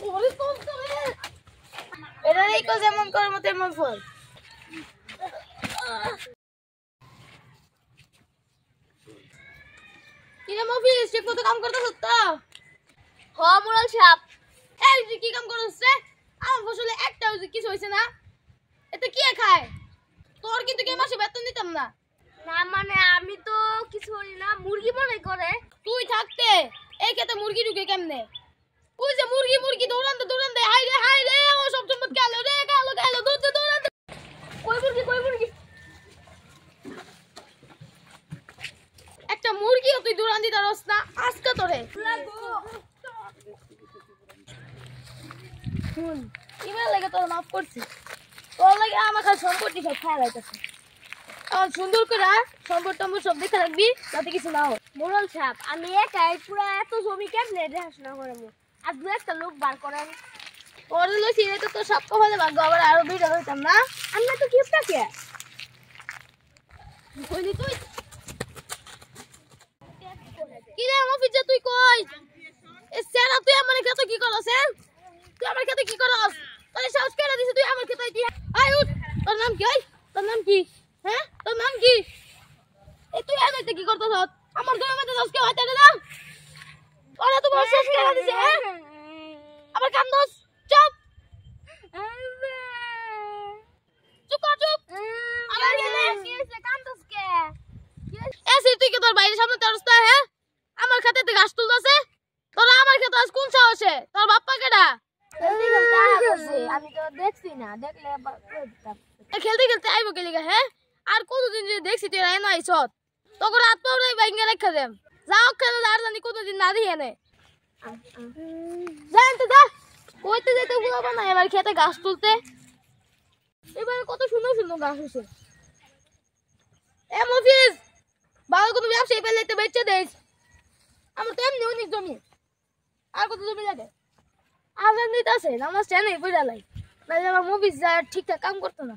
ওরে কোন করে এটা এই কো যেমন করার মত এমন ফল কিরে মফিজ ঠিক মতো কাম করতে হতো হ মোরাল সাহেব এই যে কি কাম করছ রে আমার ফসলে একটা কিছু হইছে না এতে কি খায় তোর কিন্তু কে মাসে বেতন দিতাম না না মানে আমি তো কিছু করি না মুরগি মনে করে তুই থাকতে এই খেতে মুরগি ঢুকে কেমনে ওই যে মুরগি দৌড়ান দে হাই রে ও সব সম্পদ গেল রে গেল দৌড়ান কই মুরগি একটা মুরগিও তুই দৌড়ান দিতে পারছ না আজকে তোরে শুন ইমেল লাগে তোর মাফ করছি তোর লাগে আমার কাছে সম্পত্তি সব খায় লাইতেছে আর সুন্দর করে সম্পদ টম্বর সব দেখে রাখবি যাতে কিছু না হয় মোরাল সাহেব আমি একাই পুরো এত জমি কেমনে দেখাশোনা করবো আর দু একটা লোক বার করেন ওর হলো সিরে তো তোর সব কপালে ভাগ্য আবার আরো দুইটা হইতাম না আমরা তো কিপটা কে কইলি তুই কি রে মফিজা তুই কই এ সেরা তুই আমার কাছে কি করছ তুই আমার কাছে কি করছ তোর সাহস কেন দিছিস তুই আমার কাছে তুই আই উঠ তোর নাম কি তোর নাম কি হ্যাঁ তোর নাম কি এ তুই এনে কি করছস আমার জমি মধ্যে দস কে হাতে না ওরা তো বড় শেষ কেন দিছে হ্যাঁ আবার কাম দস চুপ চুপ আবার গেলে কি হইছে কান্দস কে এসে তুই কি তোর বাইরের সামনে তেরস্তা হ্যাঁ আমার খেতে ঘাস তুলতেছে তোরা আমার খেতে আজ কোন সাহসে তোর বাপ্পা কেডা আমি তো দেখছি না দেখলে খেলতে আইবো কে লিগা হ্যাঁ আর কতদিন যে দেখছি তুই রাই নাই সত তোকে রাত পাউরাই ভাঙ্গে রেখে দেম যাও খেলে আর জানি কতদিন না দিয়ে নে জানতে যা কইতে যেতে গুলো বানা এবার খেতে ঘাস তুলতে এবারে কত সুন্দর ঘাস হইছে এ মফিজ ভালো কোনো ব্যবসায়ী পেলে তো বেচে দেস আমার তো এমনি অনেক জমি আর কত জমি লাগে আজান দিতেছে নামাজ টেনে বুঝা লাই নাহলে আমার মফিজ যা ঠিকঠাক কাম করতো না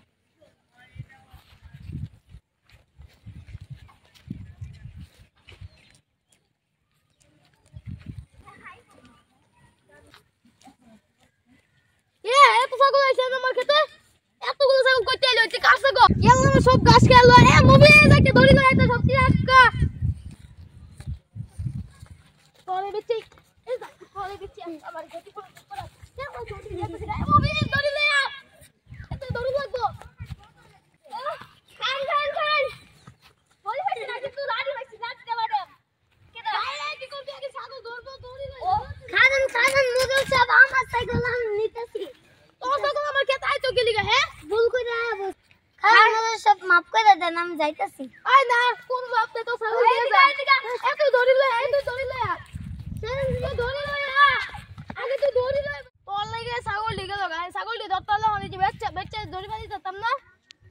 এত ছাগল আছে আমার খেতে এতগুলো ছাগল কইতে এলো হচ্ছে কার ছাগল এগুলো সব ঘাস খেলো এ মুভি যাকে ধরি না এটা সব কি আটকা তোরে বিচি এই যা তোরে বিচি আমার গতি করে করা কেমন চটি যেতে এ মুভি ধরি না এত ধরি লাগবো খান বলি হইছে না কিন্তু রাডি হইছে নাচতে পারে কেডা আই কি করবি আগে ছাগল ধরবো ধরি না খান মুদল সাহেব আমার সাইকেল আমি নিতেছি তোর ছাগল আমার খেতে আইতো গেলি গা হ্যাঁ ভুল করে আবো খান মুদল সাহেব মাফ করে দেন আমি যাইতাছি আই না কোন বাপতে তো ছাগল দিয়ে যা এত ধরি লয় আগে তুই ধরি লয় তোর লাগে ছাগল দিকে লগা ছাগল দি ধরতালে হনি যে বেচ্চা ধরি বাদি দিতাম না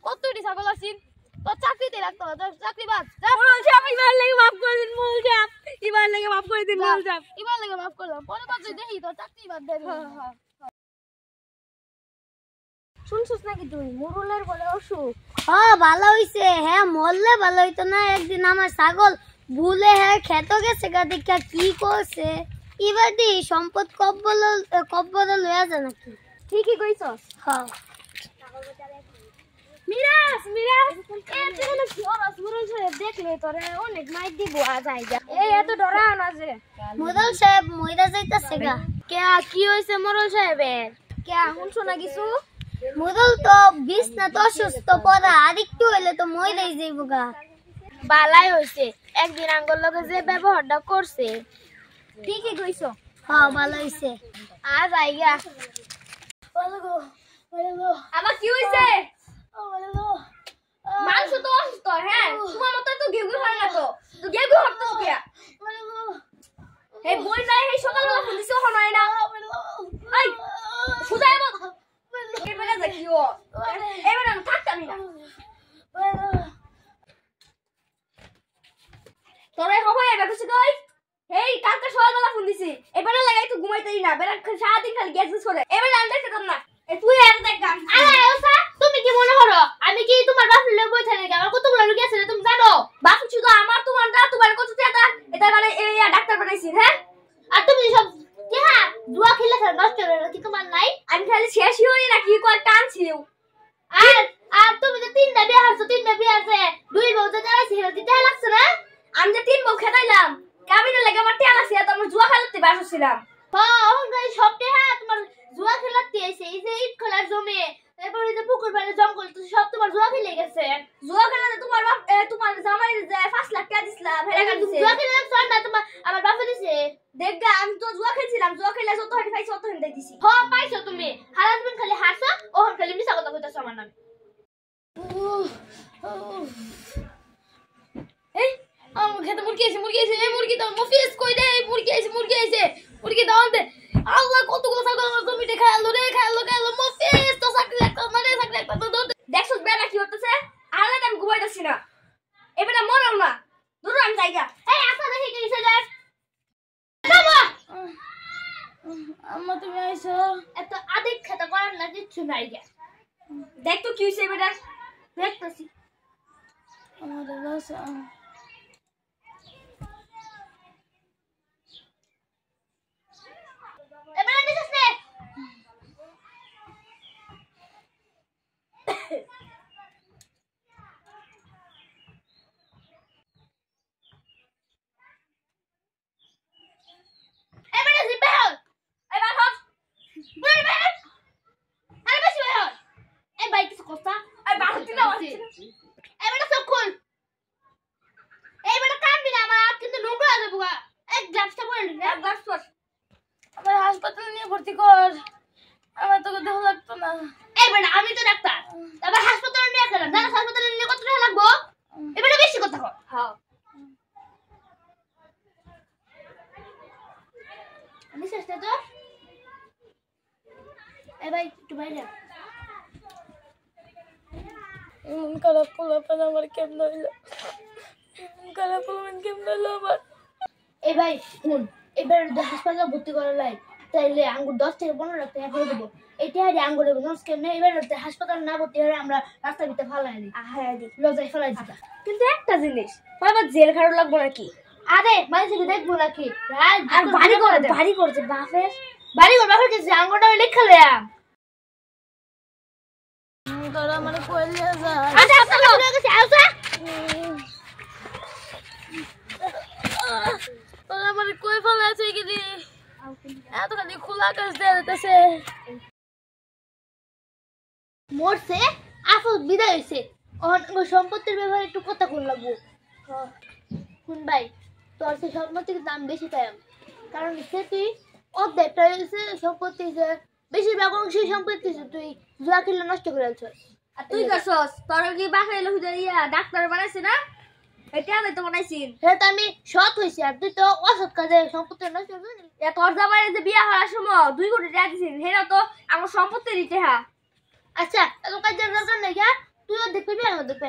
কতটি ছাগল আছিস তোর চাকরিতে রাখতো তোর চাকরি বাদ যা মোল সাহেব ইবার লাগে মাফ করে দিন মোল সাহেব ইবার লাগে মাফ করে দিন মোল সাহেব ইবার লাগে মাফ করলাম পরে বাদ দেখি তোর চাকরি বাদ দে হ্যাঁ শুনছস নাকি তুই মুরুলের বলে অসুখ ভালো হইছে হ্যাঁ মরলে ভালো হইতো না একদিন আমার ছাগল ভুলে হ্যাঁ খেত গেছে গা দেখা কি করছে ইবাদি সম্পদ কব্বল লইয়া যা নাকি ঠিকই কইছস হ্যাঁ মিরাজ এত কোন ফিওরাস মুরুল সাহেব দেখলে তোরে অনেক মাইর দিব আজাইগা এই এত ডরা না যে মুরুল সাহেব মইরা যাইতাছে গা কে কি হইছে মুরুল সাহেবের কে শুনছো না কিছু মুরুল তো বিছনা তো অসুস্থ পড়া আর একটু হইলে তো মইরাই যাইব গা বালাই হইছে একদিন আঙ্গল লগে যে ব্যবহারটা করছে ঠিকই কইছো হ্যাঁ ভালো হইছে আজ আইগা আবার কি হইছে মাংস তো অসুস্থ হ্যাঁ তোমার মতো তো গেগু হয় না তো গেগু হতো কি এই বই নাই এই সকালবেলা ফোন দিছো হয় না এই সুজাইব এবারে দেখিও এবারে আমি থাকতাম না তোরে হবাই এবার কিছু কই এই কালকে সকালবেলা ফোন দিছি এবারে লাগাই তো ঘুমাইতেই না বেলা সারা দিন খালি গ্যাস করে এবারে আন্দাজ করতাম না তুই আর দেখ গান আরে ওসা তুমি কি মনে করো আমি কি তোমার বাপ লয়ে বই থাকে আমার কতগুলো লোক আছে তুমি জানো বাপ শুধু আমার তোমার না তোমার কত টাকা এটা করে এই ডাক্তার বানাইছি হ্যাঁ আর তুমি সব কি হ্যাঁ জুয়া খেলে নষ্ট হলো কি তোমার নাই? আমি খালি শেষই হই না কি কর টানছিও। আর আর তুমি যে তিনটা বিয়ে হারছো, তিনটা বিয়ে আছে, দুই বউ যে যারা ছিল দিতে লাগছে না? আমি যে 3 বউ খেতাইলাম কাবিনের লাগে আমার টেলা ছিল তো আমি জুয়া খেলতে বসছিলাম। ওখানে সবটা হ্যাঁ তোমার জুয়া খেলাতে এসে এই যে ইট খোলার জমি, তারপরে যে পুকুর পাড়ে জঙ্গল, তো সব তোমার জুয়া খেলে গেছে। জুয়া খেলাতে তোমার বাপ তোমার জামাই যে 5 লাখ টাকা দিছিলাম হেরা দিছে। জুয়া খেলে না তোমার আমার বাপে দিছে। দেখগা আমি তো জুয়া খেলছিলাম, জুয়া খেলে যত হারি পাইছি তত হারি দিছি। পাইছো তুমি হারাজবেন খালি হারছো, ওহন খালি মিছা কথা কইতাছো আমার নামে। এই আমার খেতে মুরগি আছে এই মুরগি দাও মফিস কই দে, এই মুরগি আছে মুরগি দাও দে। আল্লাহ কতগুলো ছাগল আমার জমিতে খাইলো মফিস তো চাকরি একটা মানে চাকরি একটা তো দেখছস বেটা কি হতেছে? আরে আমি ঘুমাইতাছি না, এবারে মরাম না দূর আমি যাইগা। এই আসা দেখি কি হইছে দেখ বাবা। আম্মা তুমি আইছো, এত আদিক খেতে করার না কিচ্ছু নাই গে। দেখ তো কি হইছে বেটা, দেখতেছি আমাদের বাসা। এবারে নিছিস নে এবারে জিবে হল এবার হপ বল বের আরে বেশি বের হল। এই ভাই কিছু কথা এই বাহুতি না হচ্ছে এবারে সব খুল। এইবারে কাটবি না আমার কিন্তু নোংরা হয়ে যাবো। এক গ্লাসটা পড়ে নি এক গ্লাস পর আমার হাসপাতালে নিয়ে ভর্তি কর, আমার তোকে দেহ লাগতো না। এইবারে আমি তো ডাক্তার, আবার হাসপাতালে নিয়ে গেলাম, দাদা হাসপাতালে নিয়ে কত টাকা লাগবো? এবারে বেশি কথা কর। হ্যাঁ আমি চেষ্টা তো এই ভাই একটু বাইরে খারাপ পোলাপান আমার কেমন হইলো, খারাপ পোলাপান কেমন হইলো আমার। এই ভাই শুন, এবার হাসপাতালে ভর্তি করা লাই তাইলে আঙ্গুর 10 থেকে 15 লাখ টাকা করে দেবো। এইটা হারি আঙ্গুর নষ্ট কেমনে, এবার হাসপাতালে না ভর্তি হলে আমরা রাস্তার ভিতরে ফালাই দিই, লজায় ফেলাই দিতা। কিন্তু একটা জিনিস বাবা জেল খাটো লাগবো নাকি? আরে মানুষকে দেখবো নাকি আর বাড়ি করছে বাপের বাড়ি করে বাপের কাছে আঙ্গুরটা আমি লেখা লেয়াম তোরা মানে কইলে যা। আচ্ছা চলো কাছে আসা তোরা মানে কই ফেলাছে কি দি এত খালি খোলা আকাশ দেখাইতেছে। মরছে আসল বিদায় হইছে, ওর সম্পত্তির ব্যাপারে একটু কথা কোন লাগবো। শুন ভাই তোর সে সম্পত্তির দাম বেশি পাই, কারণ সে তুই অর্ধেকটা হয়েছে সম্পত্তি, বেশিরভাগ অংশের সম্পত্তি তুই জুয়া খেলে নষ্ট করে আছিস। আর তুই করছস তোর কি বাসায় লোক ডাক্তার বানাইছে না? এটা আমি তো বানাইছি, হ্যাঁ তো আমি সৎ হয়েছি আর তুই তো অসৎ কাজে সম্পত্তি নষ্ট করবি। তোর জামাই যে বিয়া হওয়ার সময় 2 কোটি টাকা দিছিস, হেরা তো আমার সম্পত্তি দিতে হ্যাঁ। আচ্ছা এত কাজের দরকার নেই, তুইও দেখবি আমি দেখবি।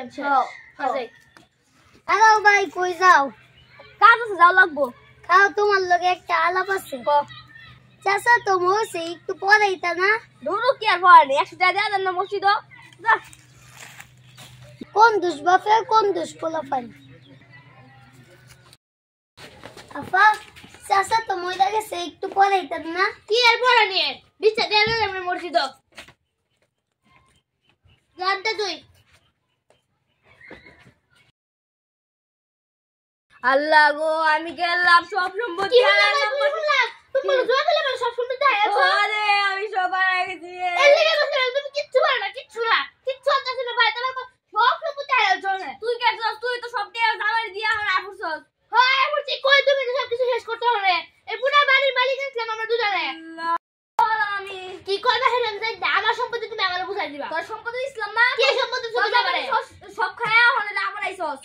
হ্যালো ভাই কই যাও? কাজ আছে যাও লাগবো। খাও তোমার লগে একটা আলাপ আছে। চাচা তো মরছে একটু পড়াইতা না? ধরো কি আর পড়ে 100 টাকা দেয়া দেন না মসজিদ যা। কোন দুষ বাপে কোন দুষ পোলাপান? আপা চাচা তো মরে গেছে একটু পড়াইতা না? কি আর পড়া নিয়ে বিচার দেয়া দেন আমরা মসজিদ জানতে তুই। আল্লাহ গো আমি গেলাম সব সম্পত্তি হারালাম। তুমি জোয়া খেলে মানে সব সম্পত্তি হারাইছো। আরে আমি সব হারাই গেছি। এর লাগি বসে তুমি কিচ্ছু পারো না, কিচ্ছু হচ্ছে না ভাই, তোমার সব সম্পত্তি হারাইছো না। তুই কেছস? তুই তো সব টাকা জামাই দিয়া আমার আইছস। হ্যাঁ এমনকি কই তুমি সব কিছু শেষ করতে হবে। এই পুরো বাড়ির মালিক ছিলাম আমরা দুজনে। আমি কি করবে হেরেন যাই আমার সম্পত্তি তুমি আমারে বুঝাই দিবা। তোর সম্পত্তি ইসলাম না? কি সম্পত্তি তুমি আমারে সব খায়া হলে আমার আইছস।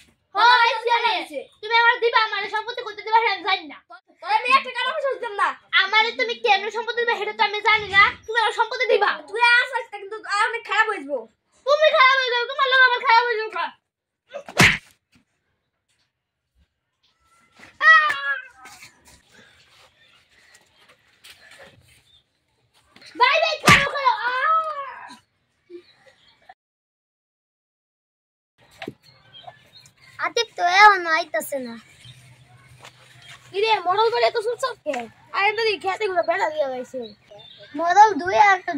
তুমি আমার দিবা, আমার সম্পত্তি করতে দিবা হেরেন জানি না। তোর আমি একটা কারণ বুঝতাম না। আমারে তুমি কেমনে সম্পত্তি দিবা হেটা তো আমি জানি না, তুমি আমার সম্পত্তি দিবা। তুই আসছ কিন্তু অনেক খারাপ হইবো। তুমি খারাপ হয়ে যাও, তোমার লোক আমার খারাপ হয়ে যাও। বাই বাই খাও খাও। আতিক তো এখন আইতাছে না। ইরে মডেল করে এত সুন্দর কে? আরে তো খেতে গুলো বেড়া দিয়া গেছে। মরল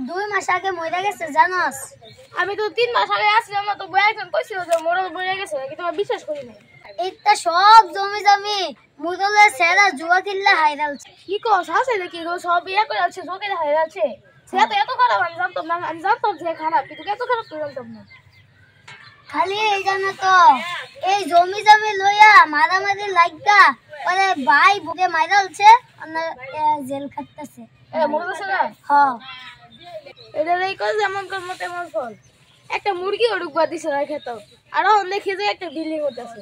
2 মাস আগে মরে গেছে জানোস? আমি তো 3 মাস আগে আসলাম না, তো বই একজন কইছিল যে মোরল মরে গেছে, নাকি তোমার বিশ্বাস করি না। এটা সব জমি মুরলের সেরা জুয়া কিল্লা হাইরালছে। কি কস আছে নাকি গো? সব ইয়া করে আছে, জোকে হারিয়ে আছে। সে তো এত খারাপ আমি জানতাম না, আমি জানতাম যে খারাপ, কিন্তু এত খারাপ তো জানতাম না। খালি এই জানো তো এই জমি লইয়া মারামারি লাগা পরে ভাই বুকে মাইরালছে জেল খাটতেছে। মরে গেছে না? হ্যাঁ এটা এই কল যেমন কর্ম তেমন ফল। একটা মুরগি ঢুকবা দিছে না খেত, আর এখন দেখি যে একটা বিল্ডিং হতেছে।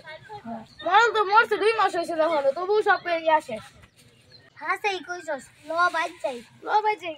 মরল তো মরছে 2 মাস হয়েছে যখন, তবু সব পেয়ে আসে। হ্যাঁ সেই কইছস ল বাইক যাই। লো ভাই যে